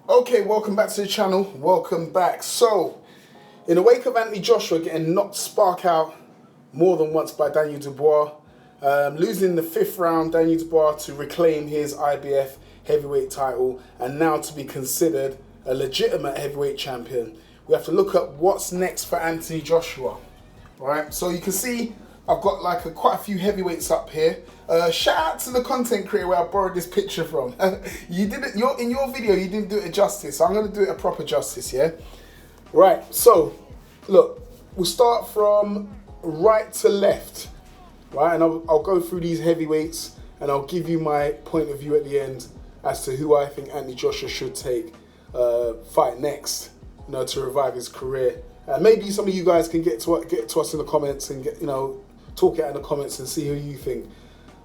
Okay, welcome back to the channel. Welcome back. So, in the wake of Anthony Joshua getting knocked spark out more than once by Daniel Dubois, losing the 5th round, Daniel Dubois to reclaim his IBF heavyweight title and now to be considered a legitimate heavyweight champion, we have to look at what's next for Anthony Joshua. Right? So you can see I've got quite a few heavyweights up here. Shout out to the content creator where I borrowed this picture from. You didn't. In your video, you didn't do it justice. So I'm going to do it a proper justice. Yeah. Right. So, look, we'll start from right to left. Right, and I'll go through these heavyweights and I'll give you my point of view at the end as to who I think Anthony Joshua should take fight next. To revive his career. Maybe some of you guys can get to us in the comments and talk it out in the comments and see who you think.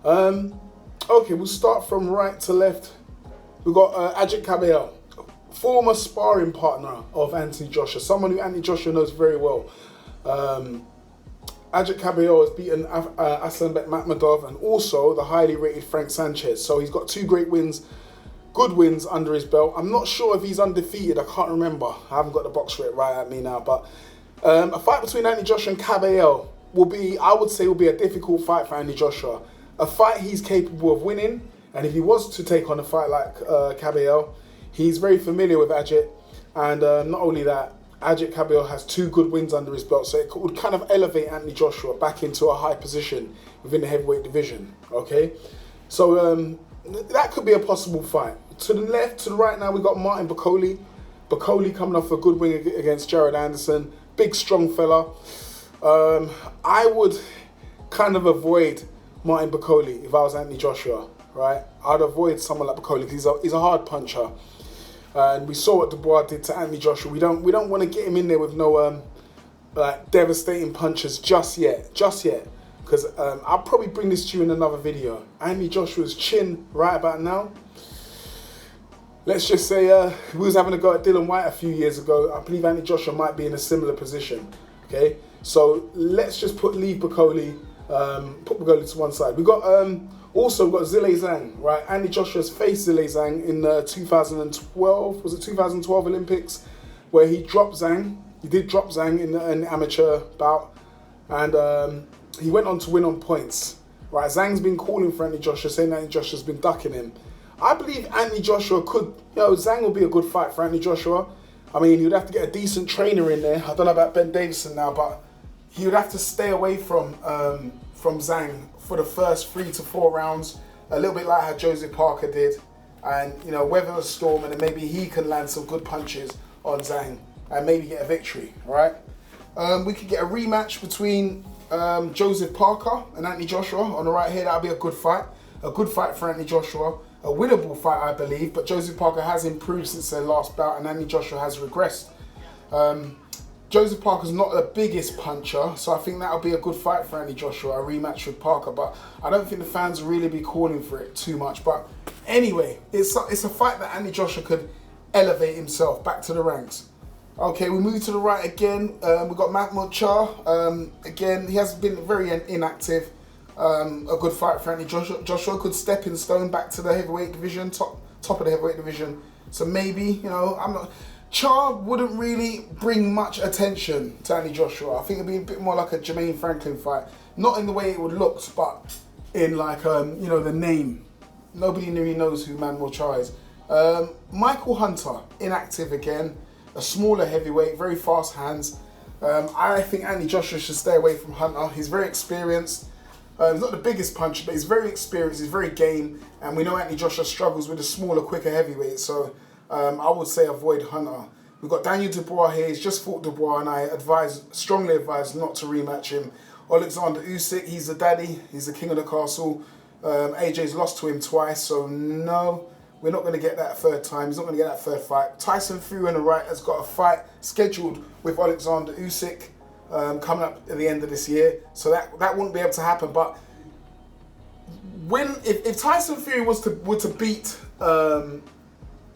Okay, we'll start from right to left. We've got Ajit Cabello, former sparring partner of Anthony Joshua, someone who Anthony Joshua knows very well. Ajit Cabello has beaten Aslanbek Makhmadov and also the highly rated Frank Sanchez. So he's got 2 great wins, good wins under his belt. I'm not sure if he's undefeated. I can't remember. I haven't got the box rate right at me now. But a fight between Anthony Joshua and Cabello will be a difficult fight for Anthony Joshua. A fight he's capable of winning. And if he was to take on a fight like Cabello, he's very familiar with Ajit. And not only that, Ajit Cabello has 2 good wins under his belt. So it would kind of elevate Anthony Joshua back into a high position within the heavyweight division. Okay? So that could be a possible fight. To the left, to the right now, we've got Martin Bakole. Bakole coming off a good win against Jared Anderson. Big, strong fella. I would kind of avoid Martin Bakole if I was Anthony Joshua, right? I'd avoid someone like Bakole because he's a hard puncher. And we saw what Dubois did to Anthony Joshua. We don't want to get him in there with no devastating punches just yet. Because I'll probably bring this to you in another video. Anthony Joshua's chin right about now. Let's just say we was having a go at Dylan White a few years ago. I believe Anthony Joshua might be in a similar position. Okay, so let's just leave Bakole, put Bakole to one side. We've got also got Zhilei Zhang, right? Anthony Joshua's faced Zhilei Zhang in the 2012, was it 2012 Olympics, where he dropped Zhang. He did drop Zhang in the amateur bout, and he went on to win on points. Right, Zhang's been calling for Anthony Joshua, saying that Anthony Joshua's been ducking him. I believe Anthony Joshua could, Zhang will be a good fight for Anthony Joshua. I mean, he would have to get a decent trainer in there. I don't know about Ben Davison now, but he would have to stay away from Zhang for the first 3 to 4 rounds, a little bit like how Joseph Parker did, and weather the storm, and then maybe he can land some good punches on Zhang and maybe get a victory. All right, we could get a rematch between Joseph Parker and Anthony Joshua on the right here. That'll be a good fight for Anthony Joshua. A winnable fight, I believe, but Joseph Parker has improved since their last bout and Anthony Joshua has regressed. Joseph Parker's not the biggest puncher, so I think that'll be a good fight for Anthony Joshua, a rematch with Parker, but I don't think the fans will really be calling for it too much. But anyway, it's a fight that Anthony Joshua could elevate himself back to the ranks. Okay, we move to the right again. We've got Mahmoud Char. Again, he has been very inactive. A good fight for Anthony Joshua. Joshua could stepping stone back to the heavyweight division, top of the heavyweight division. So maybe, Char wouldn't really bring much attention to Anthony Joshua. I think it'd be a bit more like a Jermaine Franklin fight. Not in the way it would look, but in the name. Nobody really knows who Manuel Char is. Michael Hunter, inactive again. A smaller heavyweight, very fast hands. I think Anthony Joshua should stay away from Hunter. He's very experienced. He's not the biggest puncher, but he's very experienced, he's very game, and we know Anthony Joshua struggles with the smaller, quicker heavyweight, so I would say avoid Hunter. We've got Daniel Dubois here. He's just fought Dubois, and I strongly advise not to rematch him. Alexander Usyk, he's the daddy, he's the king of the castle. AJ's lost to him twice, so no, we're not going to get that third time. He's not going to get that third fight. Tyson Fury on the right has got a fight scheduled with Alexander Usyk coming up at the end of this year, so that wouldn't be able to happen. But if Tyson Fury were to beat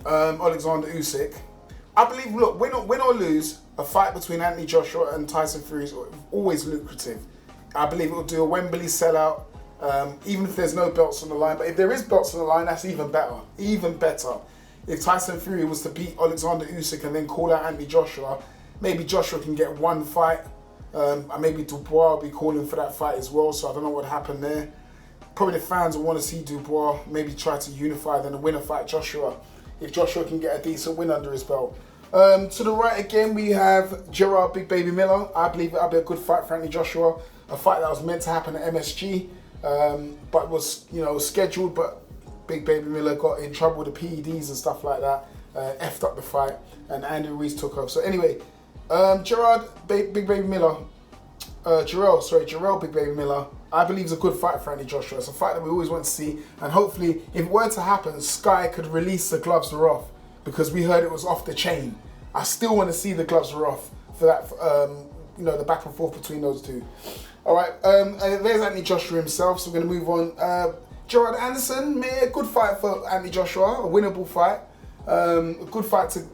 Alexander Usyk, I believe, look, win or lose, a fight between Anthony Joshua and Tyson Fury is always lucrative. I believe it will do a Wembley sellout, even if there's no belts on the line. But if there is belts on the line, that's even better. Even better. if Tyson Fury was to beat Alexander Usyk and then call out Anthony Joshua, maybe Joshua can get one fight. And maybe Dubois will be calling for that fight as well, so I don't know what happened there. Probably the fans will want to see Dubois maybe try to unify, then win a fight Joshua, if Joshua can get a decent win under his belt. To the right again, we have Gerard Big Baby Miller. I believe that'll be a good fight for Anthony Joshua. A fight that was meant to happen at MSG, but was scheduled, but Big Baby Miller got in trouble with the PEDs and stuff like that, effed up the fight, and Andy Ruiz took off. So anyway, Jarrell Big Baby Miller, I believe is a good fight for Anthony Joshua. It's a fight that we always want to see, and hopefully, if it were to happen, Sky could release the gloves are off, because we heard it was off the chain. I still want to see the gloves are off for that, the back and forth between those two. All right, there's Anthony Joshua himself, so we're going to move on. Gerard Anderson, a good fight for Anthony Joshua, a winnable fight. A good fight to,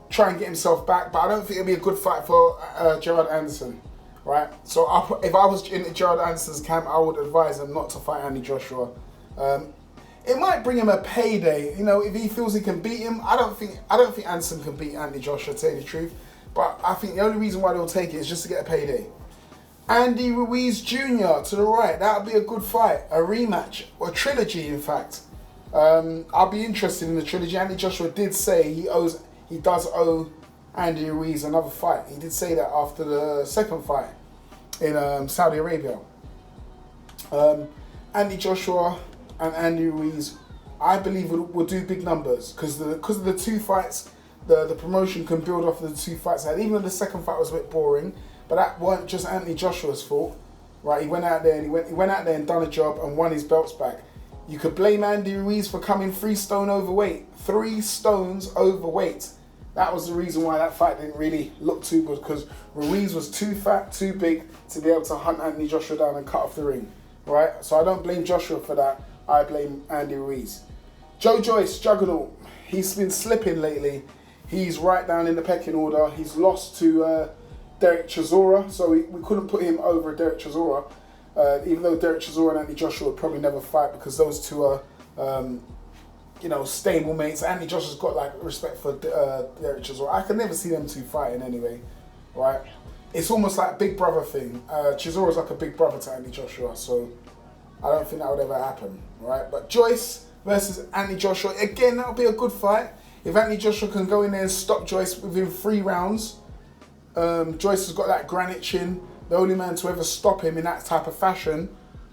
try and get himself back, but I don't think it'll be a good fight for Gerard Anderson, right? So if I was in Gerard Anderson's camp, I would advise him not to fight Anthony Joshua. It might bring him a payday, if he feels he can beat him. I don't think Anderson can beat Anthony Joshua, to tell you the truth. But I think the only reason why they'll take it is just to get a payday. Andy Ruiz Jr. to the right, that'll be a good fight, a rematch, or a trilogy, in fact. I'll be interested in the trilogy. Anthony Joshua did say he does owe Andy Ruiz another fight. He did say that after the second fight in Saudi Arabia. Anthony Joshua and Andy Ruiz, I believe, will do big numbers because of the two fights. The promotion can build off of the two fights. And even though the second fight was a bit boring, but that weren't just Anthony Joshua's fault, right? He went out there and done a job and won his belts back. You could blame Andy Ruiz for coming 3 stone overweight. 3 stones overweight. That was the reason why that fight didn't really look too good, because Ruiz was too fat, too big to be able to hunt Anthony Joshua down and cut off the ring, right? So I don't blame Joshua for that. I blame Andy Ruiz. Joe Joyce, Juggernaut, he's been slipping lately. He's right down in the pecking order. He's lost to Derek Chisora, so we couldn't put him over Derek Chisora, even though Derek Chisora and Anthony Joshua would probably never fight because those two are, stable mates. Anthony Joshua's got respect for Derek Chisora. I can never see them two fighting anyway, right? It's almost like a big brother thing. Chisora's like a big brother to Anthony Joshua, so I don't think that would ever happen, right? But Joyce versus Anthony Joshua, again, that'll be a good fight. If Anthony Joshua can go in there and stop Joyce within 3 rounds, Joyce has got that granite chin. The only man to ever stop him in that type of fashion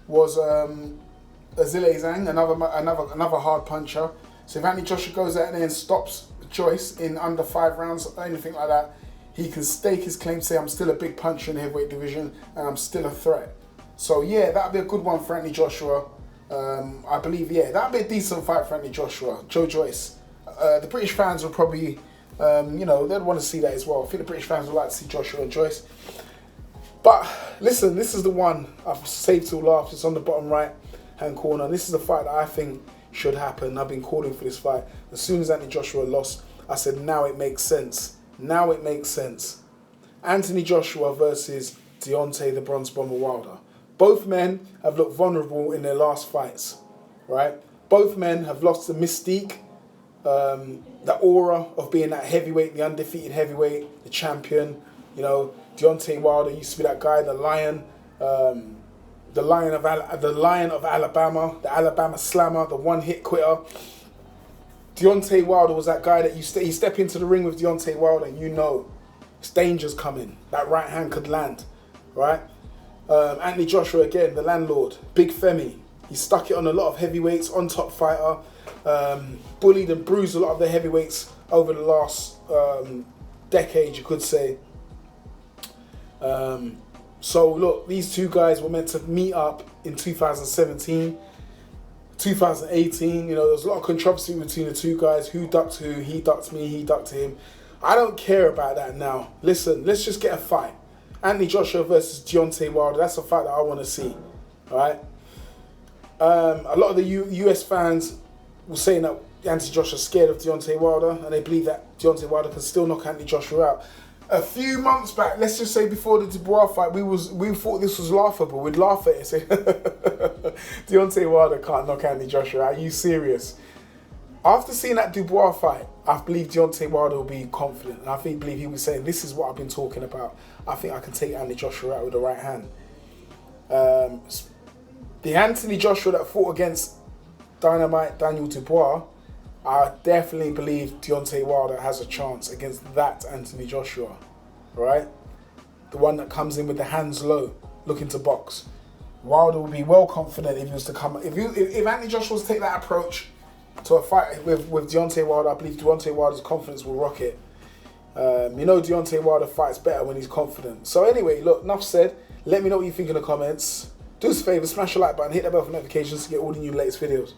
was Azile Zhang, another hard puncher. So if Anthony Joshua goes out there and stops Joyce in under 5 rounds or anything like that, he can stake his claim, say I'm still a big puncher in the heavyweight division and I'm still a threat. So yeah, that'd be a good one for Anthony Joshua. I believe, that'd be a decent fight for Anthony Joshua. Joe Joyce. The British fans will probably, they'd want to see that as well. I think the British fans would like to see Joshua and Joyce. But listen, this is the one I've saved till last. It's on the bottom right hand corner. This is the fight that I think should happen. I've been calling for this fight. As soon as Anthony Joshua lost, I said, now it makes sense. Now it makes sense. Anthony Joshua versus Deontay the Bronze Bomber Wilder. Both men have looked vulnerable in their last fights, right? Both men have lost the mystique, the aura of being that heavyweight, the undefeated heavyweight, the champion. Deontay Wilder used to be that guy, the lion of Alabama, the Alabama slammer, the one-hit quitter. Deontay Wilder was that guy that you step into the ring with Deontay Wilder and it's danger's coming. That right hand could land, right? Anthony Joshua, again, the landlord, Big Femi. He stuck it on a lot of heavyweights, on top fighter, bullied and bruised a lot of the heavyweights over the last decade, you could say. So look, these two guys were meant to meet up in 2017, 2018. There was a lot of controversy between the two guys. Who ducked who? He ducked me, he ducked him. I don't care about that now. Listen, let's just get a fight. Anthony Joshua versus Deontay Wilder. That's a fight that I want to see. All right. A lot of the US fans were saying that Anthony Joshua's scared of Deontay Wilder, and they believe that Deontay Wilder can still knock Anthony Joshua out. A few months back, let's just say before the Dubois fight, we thought this was laughable. We'd laugh at it and say, Deontay Wilder can't knock Anthony Joshua out. Are you serious? After seeing that Dubois fight, I believe Deontay Wilder will be confident. And I believe he was saying, this is what I've been talking about. I think I can take Anthony Joshua out with the right hand. The Anthony Joshua that fought against Dynamite Daniel Dubois, I definitely believe Deontay Wilder has a chance against that Anthony Joshua. Right? The one that comes in with the hands low, looking to box. Wilder will be well confident if he was to come. If Anthony Joshua was to take that approach to a fight with Deontay Wilder, I believe Deontay Wilder's confidence will rocket. You know Deontay Wilder fights better when he's confident. So anyway, look, enough said. Let me know what you think in the comments. Do us a favour, smash the like button, hit that bell for notifications to get all the new latest videos.